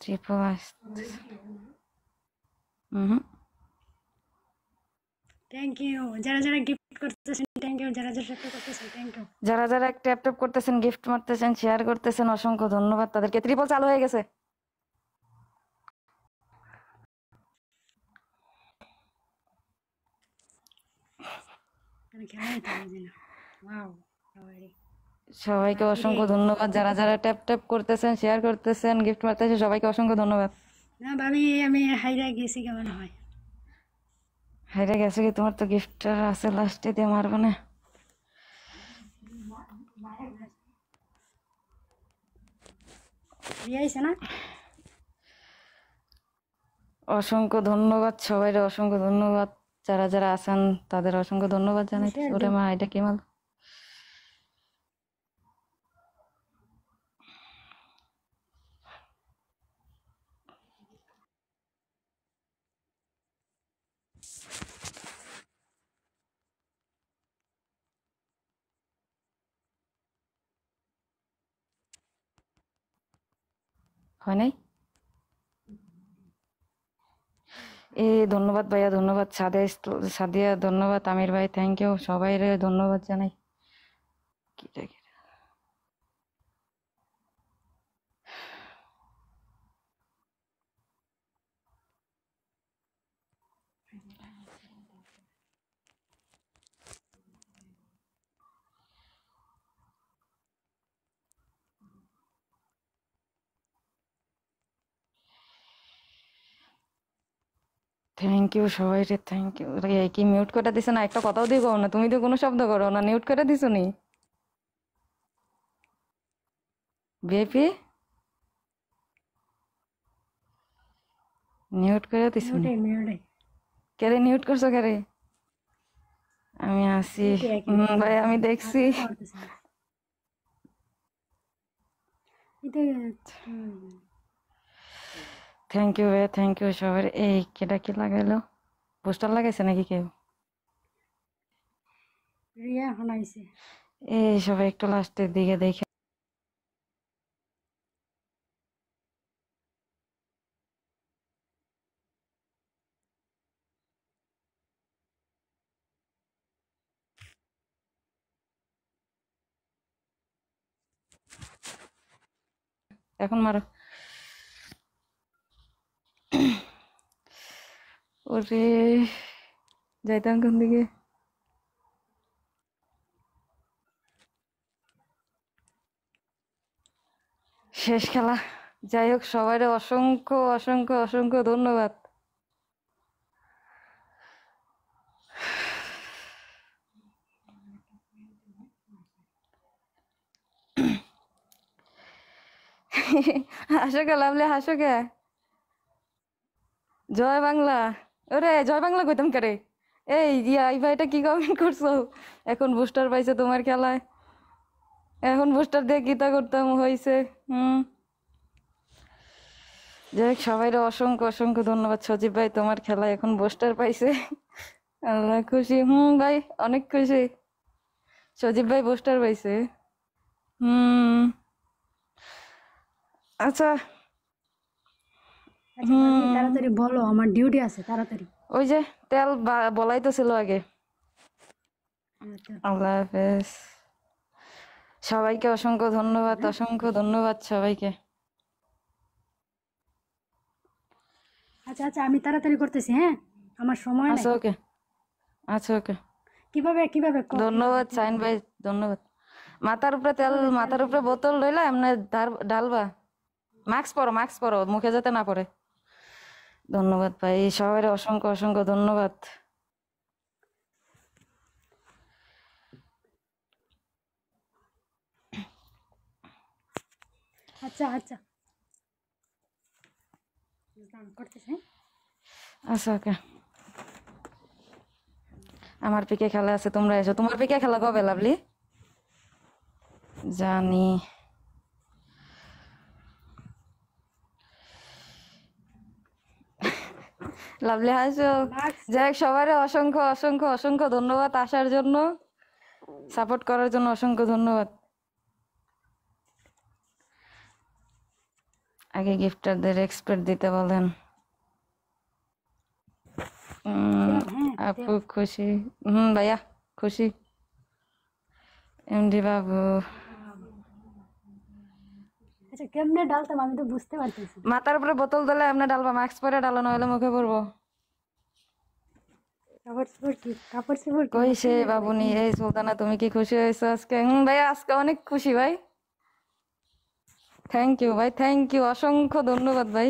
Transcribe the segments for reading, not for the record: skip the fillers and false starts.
Triple thank you যারা যারা gift করতেছেন, থ্যাংক ইউ যারা যারা ট্যাপ করতেছেন, থ্যাংক ইউ যারা যারা ট্যাপ ট্যাপ করতেছেন, গিফট মারতেছেন, শেয়ার করতেছেন, অসংখ্য ধন্যবাদ তাদেরকে। ট্রিপল চালু হয়ে গেছে। সবাইকে অসংখ্য ধন্যবাদ। যারা যারা ট্যাপ ট্যাপ করতেছেন, শেয়ার করতেছেন, গিফট মারতেছেন, সবাইকে অসংখ্য ধন্যবাদ। না ভাবি আমি হাইরা গেছি কেমন হয়? হাইরা গেছে কি? তোমার তো গিফট আছে, লাস্টে দিয়ে মারবো না। না অসংখ্য ধন্যবাদ সবাই, অসংখ্য ধন্যবাদ। যারা যারা আছেন তাদের অসংখ্য ধন্যবাদ জানাই। ওরে মা, এটা কি মাল? হয় নাই? ধন্যবাদ ভাইয়া, ধন্যবাদ সাদিয়া, ধন্যবাদ আমির ভাই, থ্যাংক ইউ সবাই, ধন্যবাদ জানাই। থ্যাংক ইউ সবাই রে, থ্যাংক ইউ। কি মিউট করে দিছো না? একটা কথাও দিব না, তুমি তো কোনো শব্দ করো না, মিউট করে দিছো নি? বিএপি মিউট করে দিছো? কেরে মিউট করছো কেরে? আমি আসি ভাই, আমি দেখছি। থ্যাংক ইউ ভাই, থ্যাংক ইউ সবার। কেটা কি লাগাইলো? পোস্টার লাগাইছে নাকি কেউ? সবাই একটু লাস্টের দিকে দেখে। এখন মারো। ওরে যাইতাম কোন দিকে? শেষ খেলা। যাই হোক, সবাই অসংখ্য অসংখ্য অসংখ্য ধন্যবাদ। হাসো কে লাভলে, হাসো কে? জয় বাংলা। ওরে জয় বাংলা কইতাম কারে? এই ভাইটা কি কমেন্ট করছো? এখন বুস্টার পাইছে তোমার খেলায়, এখন বুস্টার দিয়ে গীতা করতাম হয়েছে। যাই হোক, সবাই অসংখ্য অসংখ্য ধন্যবাদ। সজীব ভাই, তোমার খেলায় এখন বুস্টার পাইছে, আল্লাহ খুশি। ভাই অনেক খুশি, সজীব ভাই বুস্টার পাইছে। আচ্ছা তাড়াতাড়ি বলো, আমার ডিউটি আছে, তাড়াতাড়ি। ওই যে তেল বলাই তো ছিল আগে। আল্লাহ হাফেজ। সবাইকে অসংখ্য ধন্যবাদ, অসংখ্য ধন্যবাদ সবাইকে। আচ্ছা আচ্ছা, আমি তাড়াতাড়ি করতেছি, হ্যাঁ আমার সময় আচ্ছা ওকে, আচ্ছা ওকে। কিভাবে কিভাবে? ধন্যবাদ সাইন ভাই, ধন্যবাদ। মাথার উপরে তেল, মাথার উপরে বোতল লইলা এমনি ঢালবা। মাস্ক পরো, মাস্ক পরো, মুখে যাতে না পড়ে। ধন্যবাদ ভাই, সবাই অসংখ্য অসংখ্য ধন্যবাদ। আচ্ছা আচ্ছা আচ্ছা ওকে। আমার পিকে খেলা আছে, তোমরা এসো। তোমার পিকে খেলা কবে লাভলি? জানি। লাভলি হাসো। যাই সবাই অসংখ্য অসংখ্য অসংখ্য ধন্যবাদ আসার জন্য, সাপোর্ট করার জন্য অসংখ্য ধন্যবাদ। আগে গিফটারদের এক্সপেক্ট দিতে বলেন। হ্যাঁ আপু খুশি? ভাইয়া খুশি। এমডি বাবু আচ্ছা কেমনে ডালতাম আমি তো বুঝতে পারতেছি না। মাথার উপরে বোতল দিলে এমনি ডালবা, মাস্ক পরে ডালো, নইলে মুখে পড়বো। কাপড় চোপড় কি কই সে নষ্ট হয়ে যাবে বাবুনি? নাকি? এই সুলতানা, তুমি কি খুশি হয়েছো আজকে? ভাইয়া আজকে অনেক খুশি ভাই। থ্যাংক ইউ ভাই, থ্যাংক ইউ, অসংখ্য ধন্যবাদ ভাই।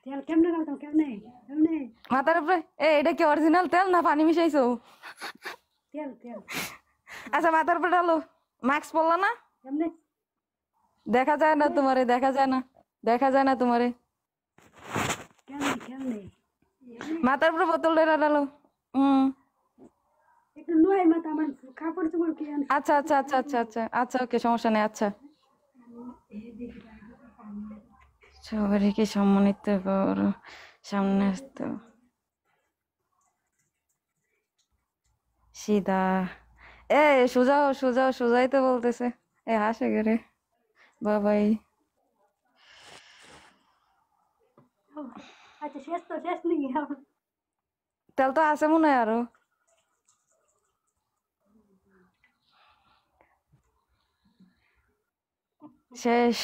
তেল কেমনে ডালতাম কেমনে কেমনে? মাথার উপরে এটা কি অরিজিনাল তেল না পানি মিশাইছো? তেল তেল আচ্ছা মাথার উপরে ডালো। মাস্ক পরলা না? কেমনে দেখা যায় না তোমারে, দেখা যায় না, দেখা যায় না তোমারে। কেমনে কেমনে মাথার উপরে বোতল ডালো। একটু নয় মাথা আমার কাপড় চোপড় কি আনছি? আচ্ছা আচ্ছা আচ্ছা আচ্ছা আচ্ছা আচ্ছা, ওকে, সমস্যা নেই। আচ্ছা, সবাইকে সম্মানিত করো, সামনে আসতো সিধা। সোজাও সোজাও সোজাই তো বলতেছে। হাসে গেরে বাবাই। আচ্ছা শেষ তো শেষ নাকি আমার? তেল তো আছে মনে হয় আরো। শেষ।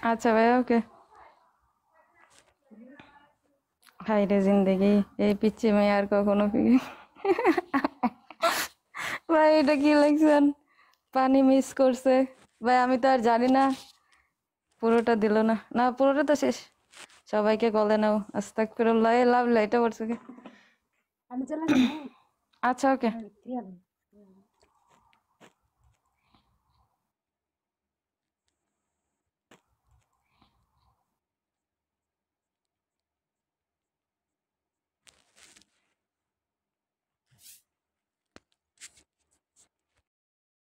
আচ্ছা ভাই, ওকে। হাই রে জিন্দেগি, এই পিচ্ছি মেয়ে আর কখনো ফিরে। ভাই এটা কি লিখছেন? পানি মিস করছে ভাই, আমি তো আর জানি না। পুরোটা দিল না, না পুরোটা তো শেষ। সবাইকে গলে নাও, আস্তাগফিরুল্লাহ। লাভ এটা পড়ছে কি? আমি চলে যাবো। আচ্ছা ওকে। হ্যাঁ